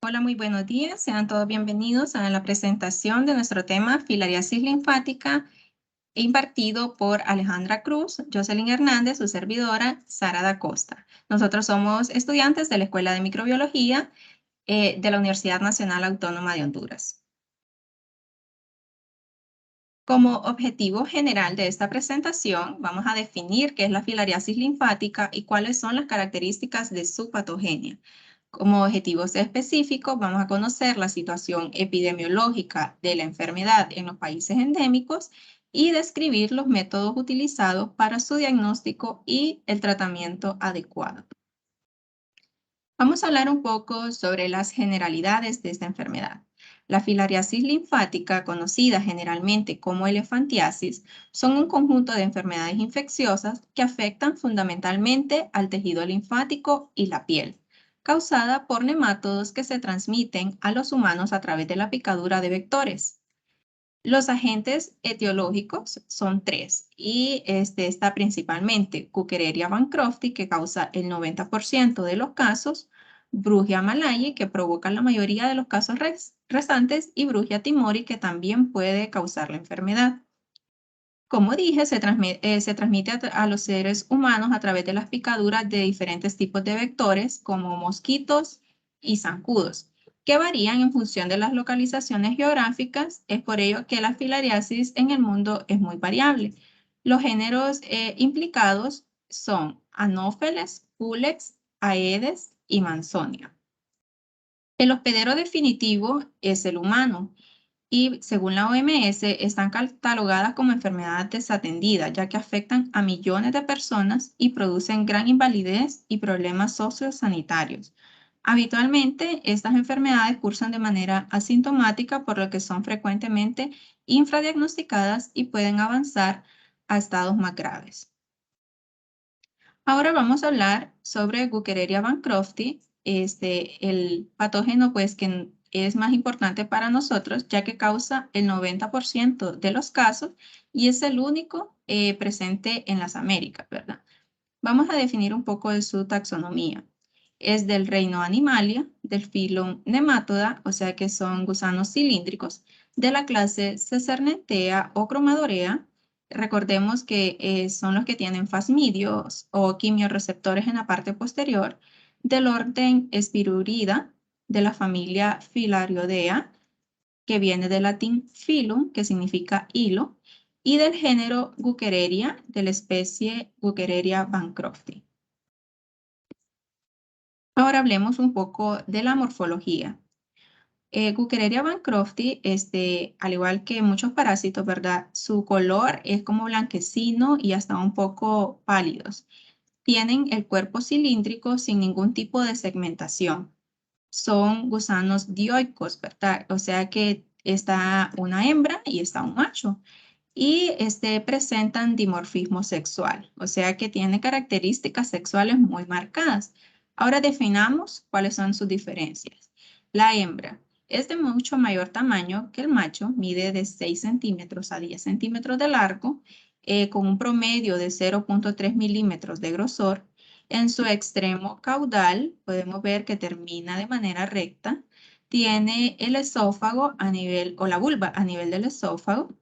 Hola, muy buenos días. Sean todos bienvenidos a la presentación de nuestro tema filariasis linfática impartido por Alejandra Cruz, Jocelyn Hernández, su servidora, Sara da Costa. Nosotros somos estudiantes de la Escuela de Microbiología de la Universidad Nacional Autónoma de Honduras. Como objetivo general de esta presentación, vamos a definir qué es la filariasis linfática y cuáles son las características de su patogenia. Como objetivos específicos, vamos a conocer la situación epidemiológica de la enfermedad en los países endémicos y describir los métodos utilizados para su diagnóstico y el tratamiento adecuado. Vamos a hablar un poco sobre las generalidades de esta enfermedad. La filariasis linfática, conocida generalmente como elefantiasis, son un conjunto de enfermedades infecciosas que afectan fundamentalmente al tejido linfático y la piel, causada por nemátodos que se transmiten a los humanos a través de la picadura de vectores. Los agentes etiológicos son tres y está principalmente Cuquereria bancrofti, que causa el 90% de los casos, Brugia malayi, que provoca la mayoría de los casos restantes, y Brugia timori, que también puede causar la enfermedad. Como dije, se transmite a los seres humanos a través de las picaduras de diferentes tipos de vectores, como mosquitos y zancudos, que varían en función de las localizaciones geográficas. Es por ello que la filariasis en el mundo es muy variable. Los géneros implicados son Anopheles, Culex, Aedes y Mansonia. El hospedero definitivo es el humano y, según la OMS, están catalogadas como enfermedades desatendidas, ya que afectan a millones de personas y producen gran invalidez y problemas sociosanitarios. Habitualmente, estas enfermedades cursan de manera asintomática, por lo que son frecuentemente infradiagnosticadas y pueden avanzar a estados más graves. Ahora vamos a hablar sobre Buchereria bancrofti, el patógeno pues que es más importante para nosotros, ya que causa el 90% de los casos y es el único presente en las Américas, ¿verdad? Vamos a definir un poco de su taxonomía. Es del reino Animalia, del filo Nematoda, o sea que son gusanos cilíndricos, de la clase Cesarnetea o Cromadorea. Recordemos que son los que tienen fasmidios o quimioreceptores en la parte posterior, del orden Spirurida, de la familia Filariodea, que viene del latín filum, que significa hilo, y del género Buchereria, de la especie Buchereria bancrofti. Ahora hablemos un poco de la morfología. Buchereria bancrofti, al igual que muchos parásitos, ¿verdad? Su color es como blanquecino y hasta un poco pálidos. Tienen el cuerpo cilíndrico sin ningún tipo de segmentación. Son gusanos dioicos, ¿verdad? O sea que está una hembra y está un macho. Y presentan dimorfismo sexual, o sea que tiene características sexuales muy marcadas. Ahora definamos cuáles son sus diferencias. La hembra es de mucho mayor tamaño que el macho, mide de 6 centímetros a 10 centímetros de largo, con un promedio de 0,3 milímetros de grosor. En su extremo caudal podemos ver que termina de manera recta. Tiene el esófago a nivel, o la vulva a nivel del esófago,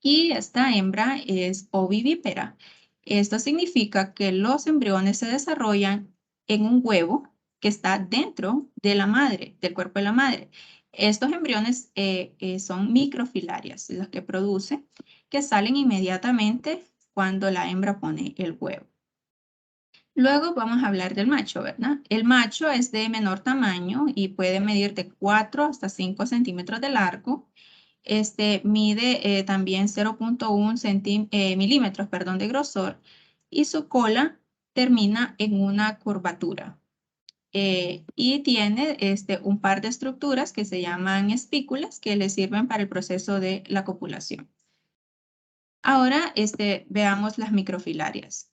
y esta hembra es ovivípara. Esto significa que los embriones se desarrollan en un huevo que está dentro de la madre, del cuerpo de la madre. Estos embriones son microfilarias, los que producen, que salen inmediatamente cuando la hembra pone el huevo. Luego vamos a hablar del macho, ¿verdad? El macho es de menor tamaño y puede medir de 4 hasta 5 centímetros de largo. Mide también 0,1 milímetros, perdón, de grosor, y su cola termina en una curvatura. Y tiene un par de estructuras que se llaman espículas, que le sirven para el proceso de la copulación. Ahora veamos las microfilarias.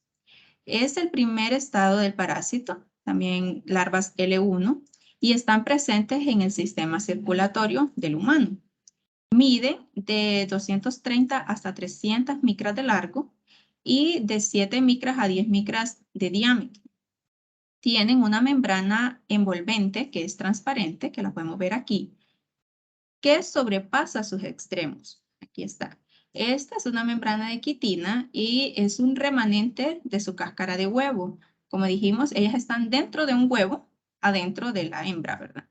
Es el primer estado del parásito, también larvas L1, y están presentes en el sistema circulatorio del humano. Mide de 230 hasta 300 micras de largo y de 7 micras a 10 micras de diámetro. tienen una membrana envolvente que es transparente, que la podemos ver aquí, que sobrepasa sus extremos. Aquí está. Esta es una membrana de quitina y es un remanente de su cáscara de huevo. Como dijimos, ellas están dentro de un huevo, adentro de la hembra, ¿verdad?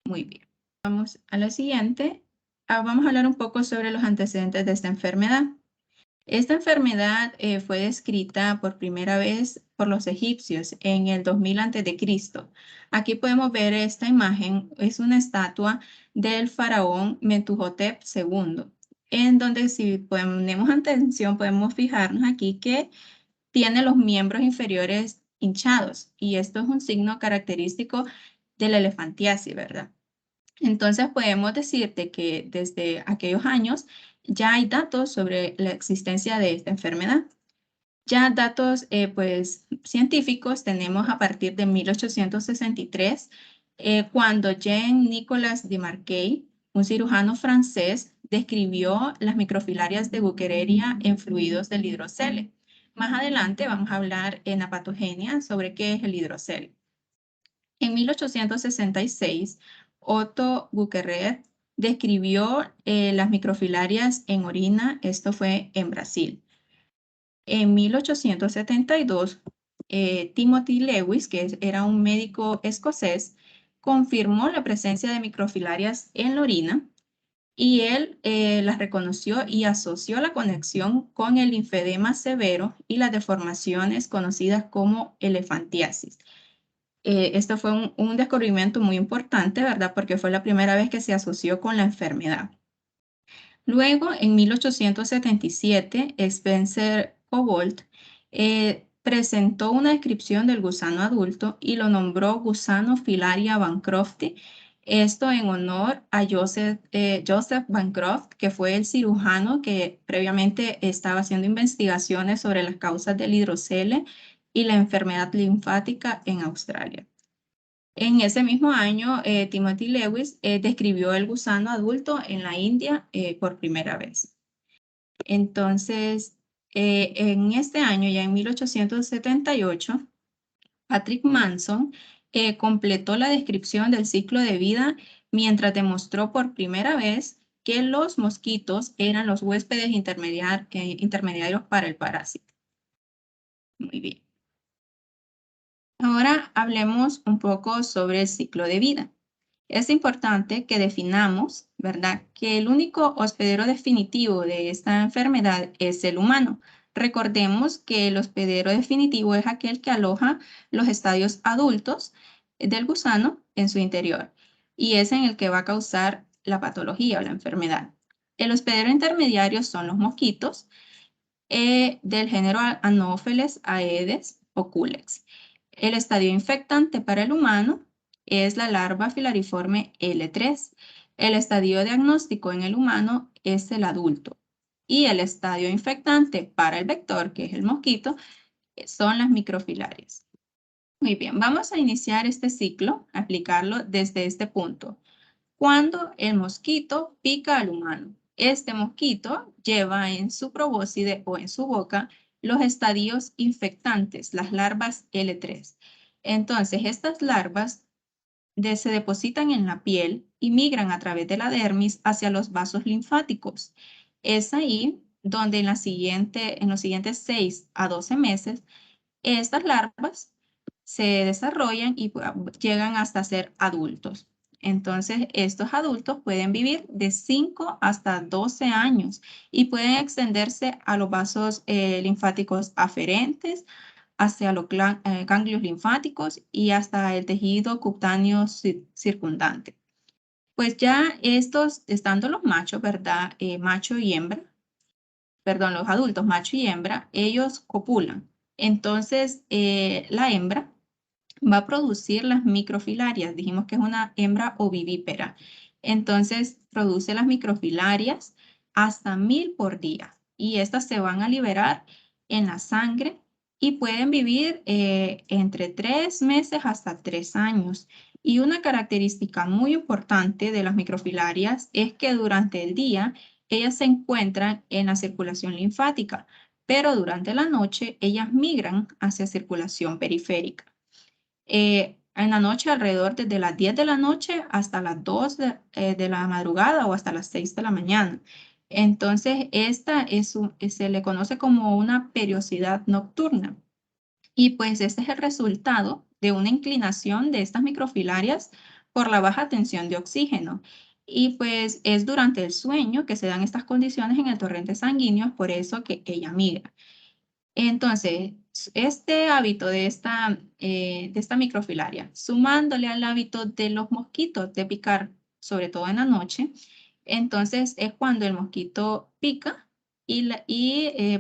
Muy bien. Vamos a lo siguiente. Vamos a hablar un poco sobre los antecedentes de esta enfermedad. Esta enfermedad fue descrita por primera vez por los egipcios en el 2000 a.C. Aquí podemos ver esta imagen, es una estatua del faraón Mentuhotep II, en donde si ponemos atención podemos fijarnos aquí que tiene los miembros inferiores hinchados y esto es un signo característico de la elefantiasis, ¿verdad? Entonces podemos decirte que desde aquellos años ya hay datos sobre la existencia de esta enfermedad. Ya datos pues, científicos tenemos a partir de 1863, cuando Jean-Nicolas Demarquay, un cirujano francés, describió las microfilarias de Buergeria en fluidos del hidrocele. Más adelante vamos a hablar en la patogenia sobre qué es el hidrocele. En 1866, Otto Bucherer describió las microfilarias en orina, esto fue en Brasil. En 1872, Timothy Lewis, que era un médico escocés, confirmó la presencia de microfilarias en la orina y él las reconoció y asoció la conexión con el linfedema severo y las deformaciones conocidas como elefantiasis. Esto fue un descubrimiento muy importante, ¿verdad? Porque fue la primera vez que se asoció con la enfermedad. Luego, en 1877, Spencer Cobbold presentó una descripción del gusano adulto y lo nombró gusano Filaria bancrofti, esto en honor a Joseph Bancroft, que fue el cirujano que previamente estaba haciendo investigaciones sobre las causas del hidrocele y la enfermedad linfática en Australia. En ese mismo año, Timothy Lewis describió el gusano adulto en la India por primera vez. Entonces, en este año, ya en 1878, Patrick Manson completó la descripción del ciclo de vida mientras demostró por primera vez que los mosquitos eran los huéspedes intermediarios para el parásito. Muy bien. Ahora hablemos un poco sobre el ciclo de vida. Es importante que definamos, ¿verdad?, que el único hospedero definitivo de esta enfermedad es el humano. Recordemos que el hospedero definitivo es aquel que aloja los estadios adultos del gusano en su interior y es en el que va a causar la patología o la enfermedad. El hospedero intermediario son los mosquitos del género Anopheles, Aedes o Culex. El estadio infectante para el humano es la larva filariforme L3. El estadio diagnóstico en el humano es el adulto. Y el estadio infectante para el vector, que es el mosquito, son las microfilarias. Muy bien, vamos a iniciar este ciclo, aplicarlo desde este punto. Cuando el mosquito pica al humano, este mosquito lleva en su probóscide o en su boca los estadios infectantes, las larvas L3. Entonces, estas larvas se depositan en la piel y migran a través de la dermis hacia los vasos linfáticos. Es ahí donde en los siguientes 6 a 12 meses, estas larvas se desarrollan y llegan hasta ser adultos. Entonces, estos adultos pueden vivir de 5 hasta 12 años y pueden extenderse a los vasos linfáticos aferentes, hacia los ganglios linfáticos y hasta el tejido cutáneo circundante. Pues ya estos, estando los machos, ¿verdad? Macho y hembra, perdón, los adultos, macho y hembra, ellos copulan. Entonces, la hembra va a producir las microfilarias. Dijimos que es una hembra ovivípara. Entonces, produce las microfilarias hasta 1000 por día. Y estas se van a liberar en la sangre y pueden vivir entre 3 meses hasta 3 años. Y una característica muy importante de las microfilarias es que durante el día ellas se encuentran en la circulación linfática, pero durante la noche ellas migran hacia circulación periférica. En la noche, alrededor desde las 10 de la noche hasta las 2 de la madrugada o hasta las 6 de la mañana. Entonces, esta se le conoce como una periodicidad nocturna. Y pues este es el resultado de una inclinación de estas microfilarias por la baja tensión de oxígeno. Y pues es durante el sueño que se dan estas condiciones en el torrente sanguíneo, por eso que ella migra. Entonces, este hábito de esta microfilaria, sumándole al hábito de los mosquitos de picar, sobre todo en la noche, entonces es cuando el mosquito pica y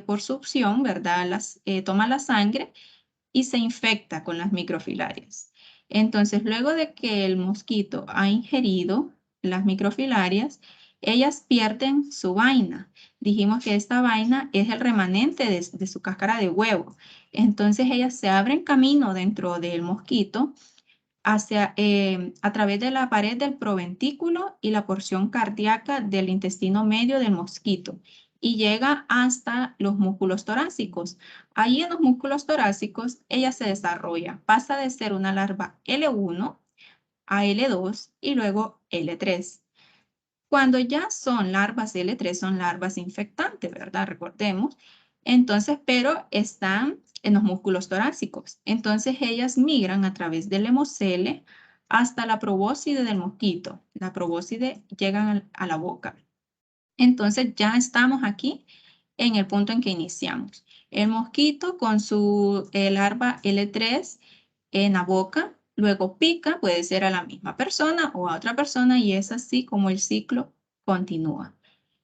por succión, ¿verdad? Toma la sangre y se infecta con las microfilarias. Entonces, luego de que el mosquito ha ingerido las microfilarias, ellas pierden su vaina. Dijimos que esta vaina es el remanente de su cáscara de huevo. Entonces, ellas se abren camino dentro del mosquito a través de la pared del proventículo y la porción cardíaca del intestino medio del mosquito y llega hasta los músculos torácicos. Ahí en los músculos torácicos ella se desarrolla, pasa de ser una larva L1 a L2 y luego L3. Cuando ya son larvas L3, son larvas infectantes, ¿verdad? Recordemos. Entonces, pero están en los músculos torácicos. Entonces, ellas migran a través del hemocele hasta la probóscide del mosquito. La probóscide llegan a la boca. Entonces, ya estamos aquí en el punto en que iniciamos. El mosquito con su larva L3 en la boca, luego pica, puede ser a la misma persona o a otra persona y es así como el ciclo continúa.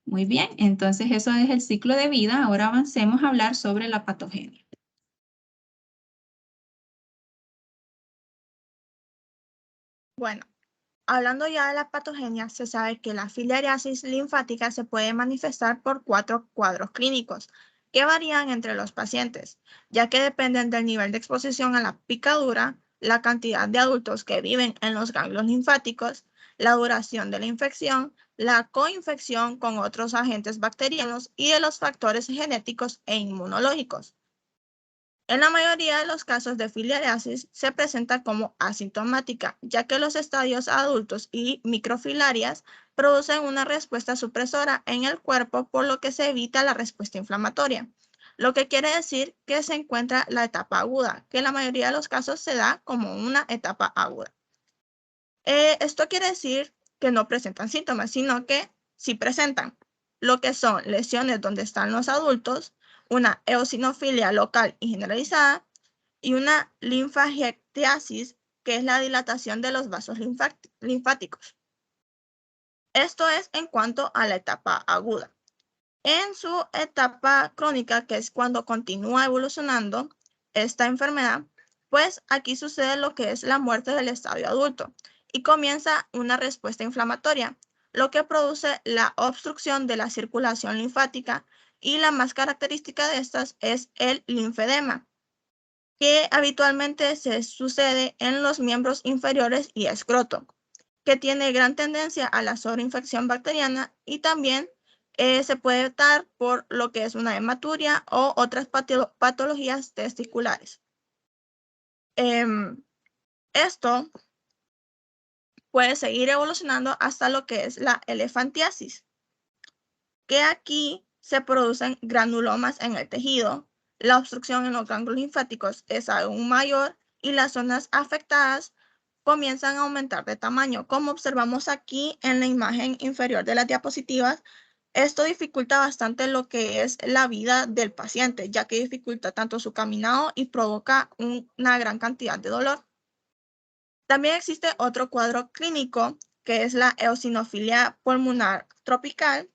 Muy bien, entonces eso es el ciclo de vida. Ahora avancemos a hablar sobre la patogenia. Bueno, hablando ya de la patogenia, se sabe que la filariasis linfática se puede manifestar por 4 cuadros clínicos que varían entre los pacientes, ya que dependen del nivel de exposición a la picadura, la cantidad de adultos que viven en los ganglios linfáticos, la duración de la infección, la coinfección con otros agentes bacterianos y de los factores genéticos e inmunológicos. En la mayoría de los casos de filariasis se presenta como asintomática, ya que los estadios adultos y microfilarias producen una respuesta supresora en el cuerpo, por lo que se evita la respuesta inflamatoria, lo que quiere decir que se encuentra la etapa aguda, que en la mayoría de los casos se da como una etapa aguda. Esto quiere decir que no presentan síntomas, sino que sí presentan lo que son lesiones donde están los adultos, una eosinofilia local y generalizada y una linfagiectasis, que es la dilatación de los vasos linfáticos. Esto es en cuanto a la etapa aguda. En su etapa crónica, que es cuando continúa evolucionando esta enfermedad, pues aquí sucede lo que es la muerte del estadio adulto y comienza una respuesta inflamatoria, lo que produce la obstrucción de la circulación linfática, y la más característica de estas es el linfedema, que habitualmente se sucede en los miembros inferiores y escroto, que tiene gran tendencia a la sobreinfección bacteriana y también se puede dar por lo que es una hematuria o otras patologías testiculares. Esto puede seguir evolucionando hasta lo que es la elefantiasis, que aquí se producen granulomas en el tejido, la obstrucción en los ganglios linfáticos es aún mayor y las zonas afectadas comienzan a aumentar de tamaño, como observamos aquí en la imagen inferior de las diapositivas. Esto dificulta bastante lo que es la vida del paciente, ya que dificulta tanto su caminado y provoca una gran cantidad de dolor. También existe otro cuadro clínico, que es la eosinofilia pulmonar tropical,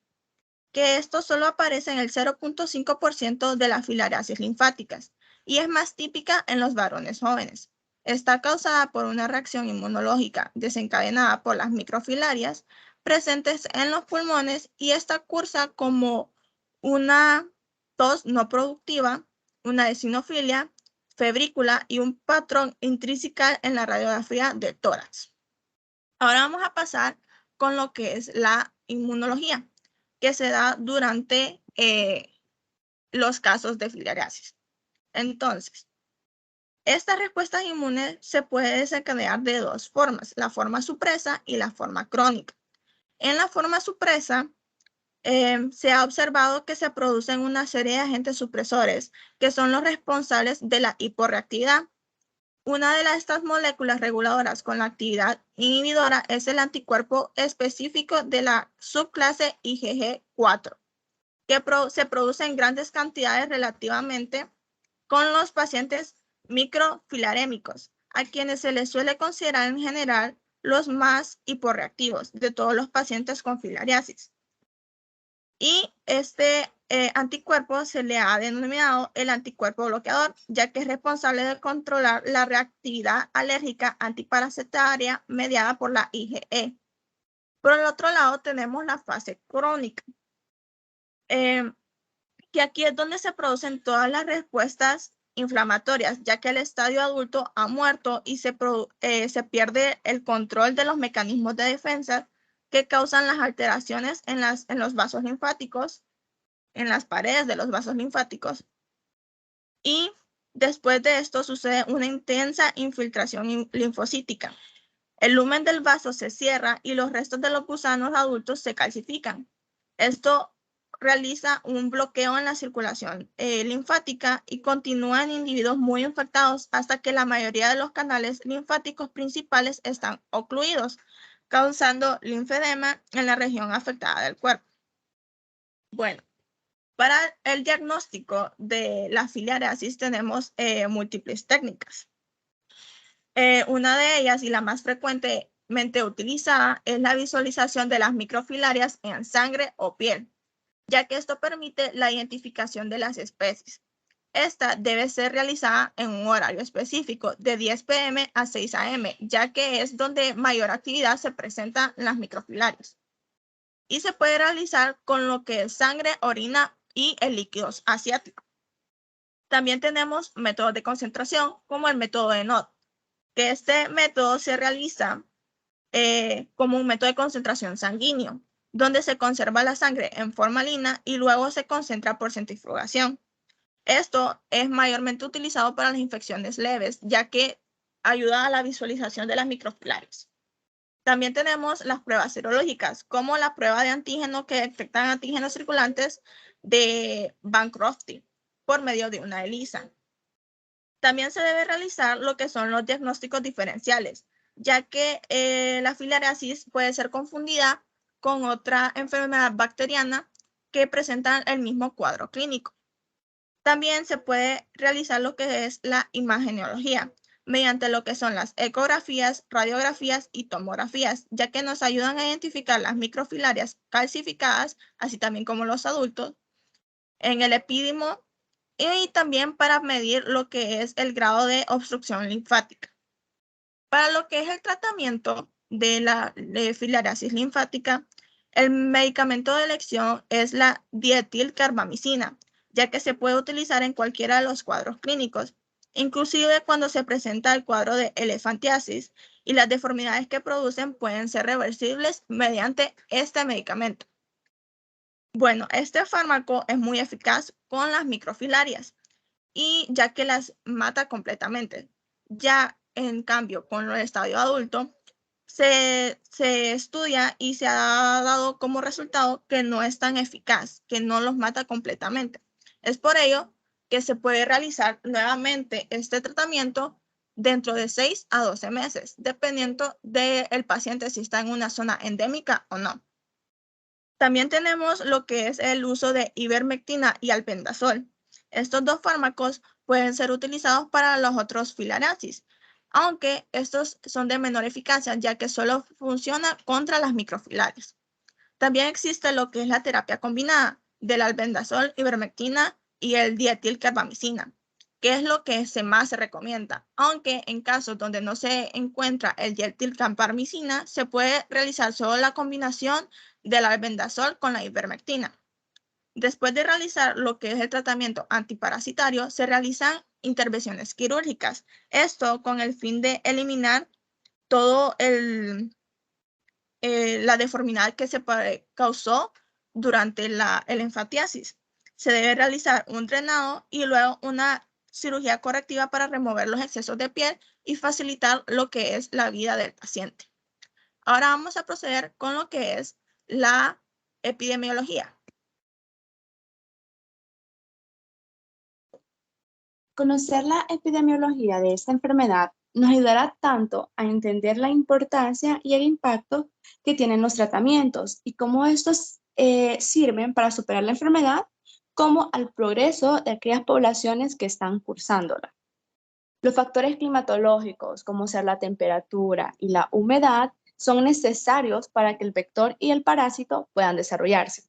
que esto solo aparece en el 0.5% de las filariasis linfáticas y es más típica en los varones jóvenes. Está causada por una reacción inmunológica desencadenada por las microfilarias presentes en los pulmones, y esta cursa como una tos no productiva, una eosinofilia febrícula y un patrón intrinsical en la radiografía del tórax. Ahora vamos a pasar con lo que es la inmunología, que se da durante los casos de filariasis. Entonces, Estas respuestas inmunes se pueden desencadenar de dos formas, la forma supresa y la forma crónica. En la forma supresa, se ha observado que se producen una serie de agentes supresores que son los responsables de la hiporreactividad. Una de estas moléculas reguladoras con la actividad inhibidora es el anticuerpo específico de la subclase IgG4, que se produce en grandes cantidades relativamente con los pacientes microfilarémicos, a quienes se les suele considerar en general los más hiporreactivos de todos los pacientes con filariasis. Y este anticuerpo se le ha denominado el anticuerpo bloqueador, ya que es responsable de controlar la reactividad alérgica antiparasitaria mediada por la IgE. Por el otro lado, tenemos la fase crónica, que aquí es donde se producen todas las respuestas inflamatorias, ya que el estadio adulto ha muerto y se pierde el control de los mecanismos de defensa que causan las alteraciones en los vasos linfáticos, en las paredes de los vasos linfáticos. Y después de esto sucede una intensa infiltración linfocítica. El lumen del vaso se cierra y los restos de los gusanos adultos se calcifican. Esto realiza un bloqueo en la circulación linfática y continúa en individuos muy infectados hasta que la mayoría de los canales linfáticos principales están ocluidos, causando linfedema en la región afectada del cuerpo. Bueno, para el diagnóstico de la filariasis tenemos múltiples técnicas. Una de ellas y la más frecuentemente utilizada es la visualización de las microfilarias en sangre o piel, ya que esto permite la identificación de las especies. Esta debe ser realizada en un horario específico de 10 p.m. a 6 a.m., ya que es donde mayor actividad se presentan las microfilarias. Y se puede realizar con lo que es sangre, orina y el líquido asiático. También tenemos métodos de concentración como el método de Nott, que este método se realiza como un método de concentración sanguíneo, donde se conserva la sangre en formalina y luego se concentra por centrifugación. Esto es mayormente utilizado para las infecciones leves, ya que ayuda a la visualización de las microfilarias. También tenemos las pruebas serológicas, como la prueba de antígeno que detectan antígenos circulantes de Bancroft por medio de una ELISA. También se debe realizar lo que son los diagnósticos diferenciales, ya que la filariasis puede ser confundida con otra enfermedad bacteriana que presenta el mismo cuadro clínico. También se puede realizar lo que es la imagenología, mediante lo que son las ecografías, radiografías y tomografías, ya que nos ayudan a identificar las microfilarias calcificadas, así también como los adultos, en el epidimo y también para medir lo que es el grado de obstrucción linfática. Para lo que es el tratamiento de la filariasis linfática, el medicamento de elección es la dietilcarbamicina, ya que se puede utilizar en cualquiera de los cuadros clínicos, inclusive cuando se presenta el cuadro de elefantiasis, y las deformidades que producen pueden ser reversibles mediante este medicamento. Bueno, este fármaco es muy eficaz con las microfilarias, y ya que las mata completamente. Ya en cambio, con el estadio adulto, se estudia y se ha dado como resultado que no es tan eficaz, que no los mata completamente. Es por ello que se puede realizar nuevamente este tratamiento dentro de 6 a 12 meses, dependiendo del paciente si está en una zona endémica o no. También tenemos lo que es el uso de ivermectina y albendazol. Estos dos fármacos pueden ser utilizados para los otros filariasis, aunque estos son de menor eficacia ya que solo funciona contra las microfilarias. También existe lo que es la terapia combinada del albendazol, ivermectina y el dietilcarbamicina, que es lo que más se recomienda, aunque en casos donde no se encuentra el dietilcarbamicina, se puede realizar solo la combinación del albendazol con la ivermectina. Después de realizar lo que es el tratamiento antiparasitario, se realizan intervenciones quirúrgicas. Esto con el fin de eliminar todo la deformidad que se causó durante el enfatiasis. Se debe realizar un drenado y luego una cirugía correctiva para remover los excesos de piel y facilitar lo que es la vida del paciente. Ahora vamos a proceder con lo que es la epidemiología. Conocer la epidemiología de esta enfermedad nos ayudará tanto a entender la importancia y el impacto que tienen los tratamientos y cómo estos sirven para superar la enfermedad, como al progreso de aquellas poblaciones que están cursándola. Los factores climatológicos, como ser la temperatura y la humedad, son necesarios para que el vector y el parásito puedan desarrollarse.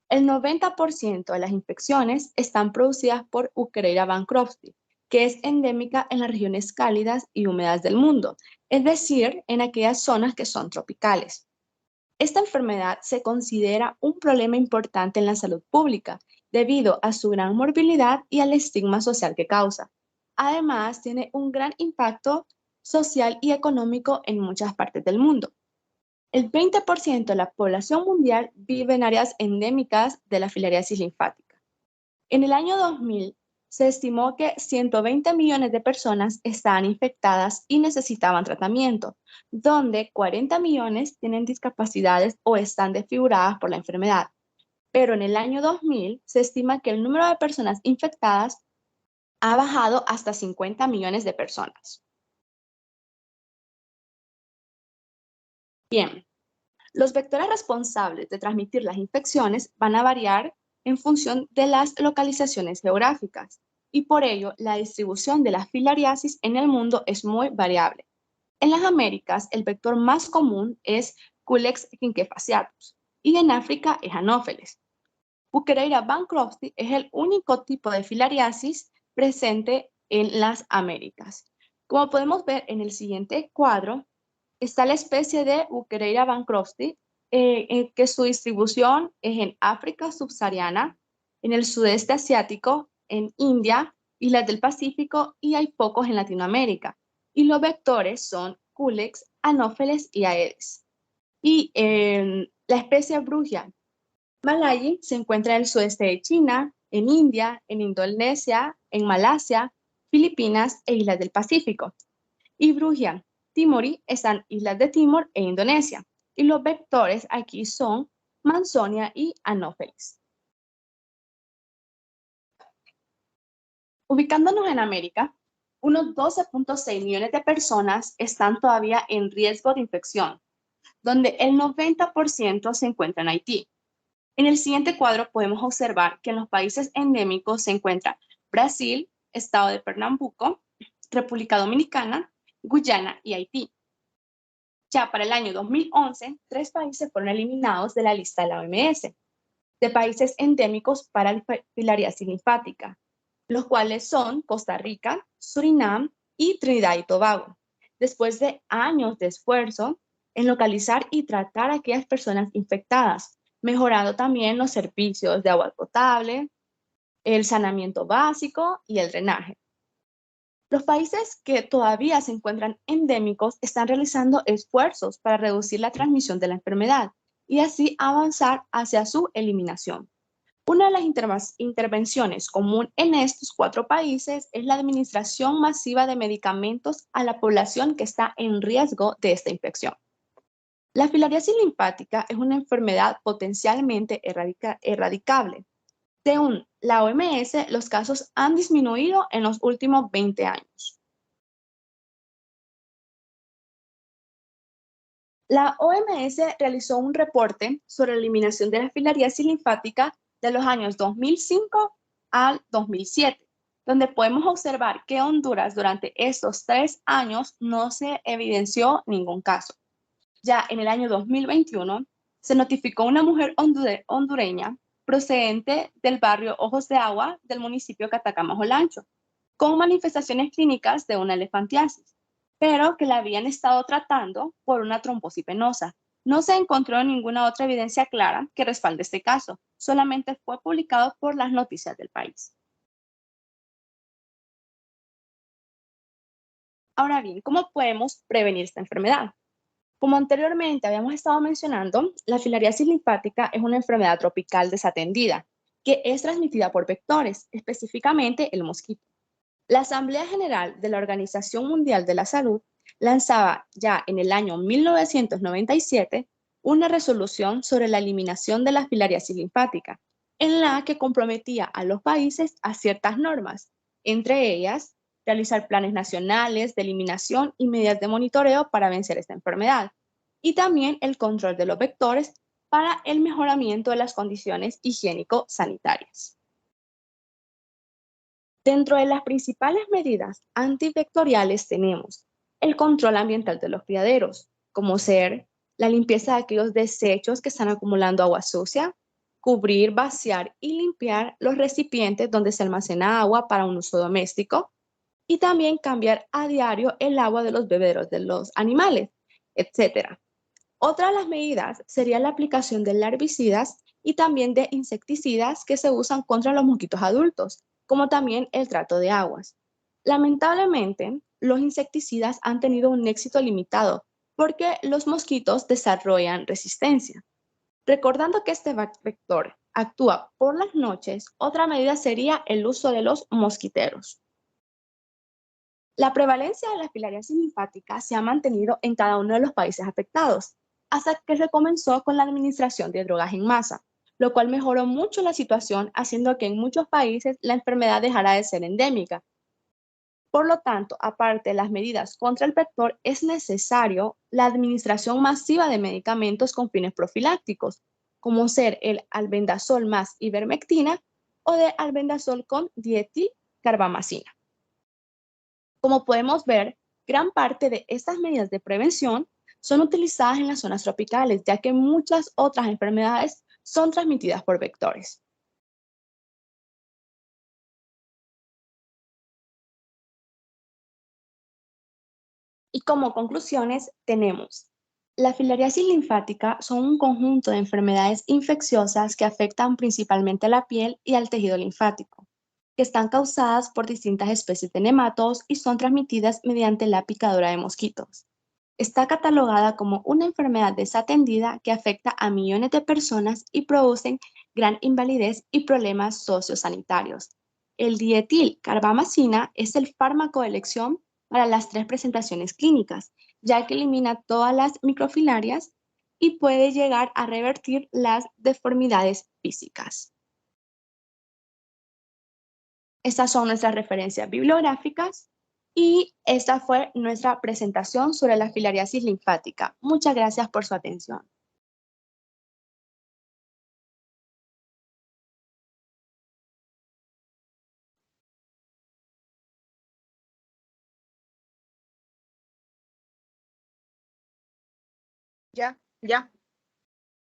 El 90% de las infecciones están producidas por Wuchereria bancrofti, que es endémica en las regiones cálidas y húmedas del mundo, es decir, en aquellas zonas que son tropicales. Esta enfermedad se considera un problema importante en la salud pública debido a su gran morbilidad y al estigma social que causa. Además, tiene un gran impacto social y económico en muchas partes del mundo. El 20% de la población mundial vive en áreas endémicas de la filariasis linfática. En el año 2000, se estimó que 120 millones de personas estaban infectadas y necesitaban tratamiento, donde 40 millones tienen discapacidades o están desfiguradas por la enfermedad. Pero en el año 2000 se estima que el número de personas infectadas ha bajado hasta 50 millones de personas. Bien, los vectores responsables de transmitir las infecciones van a variar en función de las localizaciones geográficas y por ello la distribución de la filariasis en el mundo es muy variable. En las Américas, el vector más común es Culex quinquefasciatus y en África es Anopheles. Wuchereria bancrofti es el único tipo de filariasis presente en las Américas. Como podemos ver en el siguiente cuadro, está la especie de Wuchereria bancrofti, que su distribución es en África subsahariana, en el sudeste asiático, en India, islas del Pacífico y hay pocos en Latinoamérica. Y los vectores son Culex, Anopheles y Aedes. Y la especie Brugia malayi se encuentra en el sudeste de China, en India, en Indonesia, en Malasia, Filipinas e islas del Pacífico. Y Brugia timori están islas de Timor e Indonesia. Y los vectores aquí son Mansonia y Anopheles. Ubicándonos en América, unos 12.6 millones de personas están todavía en riesgo de infección, donde el 90% se encuentra en Haití. En el siguiente cuadro podemos observar que en los países endémicos se encuentran Brasil, Estado de Pernambuco, República Dominicana, Guyana y Haití. Ya para el año 2011, 3 países fueron eliminados de la lista de la OMS, de países endémicos para la filariasis linfática, los cuales son Costa Rica, Surinam y Trinidad y Tobago, después de años de esfuerzo en localizar y tratar a aquellas personas infectadas, mejorando también los servicios de agua potable, el saneamiento básico y el drenaje. Los países que todavía se encuentran endémicos están realizando esfuerzos para reducir la transmisión de la enfermedad y así avanzar hacia su eliminación. Una de las intervenciones común en estos 4 países es la administración masiva de medicamentos a la población que está en riesgo de esta infección. La filariasis linfática es una enfermedad potencialmente erradicable. Según la OMS, los casos han disminuido en los últimos 20 años. La OMS realizó un reporte sobre la eliminación de la filariasis linfática de los años 2005 al 2007, donde podemos observar que Honduras durante estos 3 años no se evidenció ningún caso. Ya en el año 2021 se notificó una mujer hondureña procedente del barrio Ojos de Agua del municipio Catacama Olancho, con manifestaciones clínicas de una elefantiasis, pero que la habían estado tratando por una trombosis venosa. No se encontró ninguna otra evidencia clara que respalde este caso, solamente fue publicado por las noticias del país. Ahora bien, ¿cómo podemos prevenir esta enfermedad? Como anteriormente habíamos estado mencionando, la filariasis linfática es una enfermedad tropical desatendida que es transmitida por vectores, específicamente el mosquito. La Asamblea General de la Organización Mundial de la Salud lanzaba ya en el año 1997 una resolución sobre la eliminación de la filariasis linfática, en la que comprometía a los países a ciertas normas, entre ellas realizar planes nacionales de eliminación y medidas de monitoreo para vencer esta enfermedad, y también el control de los vectores para el mejoramiento de las condiciones higiénico-sanitarias. Dentro de las principales medidas antivectoriales tenemos el control ambiental de los criaderos, como ser la limpieza de aquellos desechos que están acumulando agua sucia, cubrir, vaciar y limpiar los recipientes donde se almacena agua para un uso doméstico y también cambiar a diario el agua de los bebederos de los animales, etc. Otra de las medidas sería la aplicación de herbicidas y también de insecticidas que se usan contra los mosquitos adultos, como también el trato de aguas. Lamentablemente, los insecticidas han tenido un éxito limitado porque los mosquitos desarrollan resistencia. Recordando que este vector actúa por las noches, otra medida sería el uso de los mosquiteros. La prevalencia de la filariasis linfática se ha mantenido en cada uno de los países afectados, hasta que se comenzó con la administración de drogas en masa, lo cual mejoró mucho la situación, haciendo que en muchos países la enfermedad dejara de ser endémica. Por lo tanto, aparte de las medidas contra el vector, es necesario la administración masiva de medicamentos con fines profilácticos, como ser el albendazol más ivermectina o de albendazol con dietilcarbamazina. Como podemos ver, gran parte de estas medidas de prevención son utilizadas en las zonas tropicales, ya que muchas otras enfermedades son transmitidas por vectores. Y como conclusiones tenemos, la filariasis linfática son un conjunto de enfermedades infecciosas que afectan principalmente a la piel y al tejido linfático, que están causadas por distintas especies de nematodos y son transmitidas mediante la picadura de mosquitos. Está catalogada como una enfermedad desatendida que afecta a millones de personas y producen gran invalidez y problemas sociosanitarios. El dietilcarbamazina es el fármaco de elección para las 3 presentaciones clínicas, ya que elimina todas las microfilarias y puede llegar a revertir las deformidades físicas. Estas son nuestras referencias bibliográficas y esta fue nuestra presentación sobre la filariasis linfática. Muchas gracias por su atención. Ya.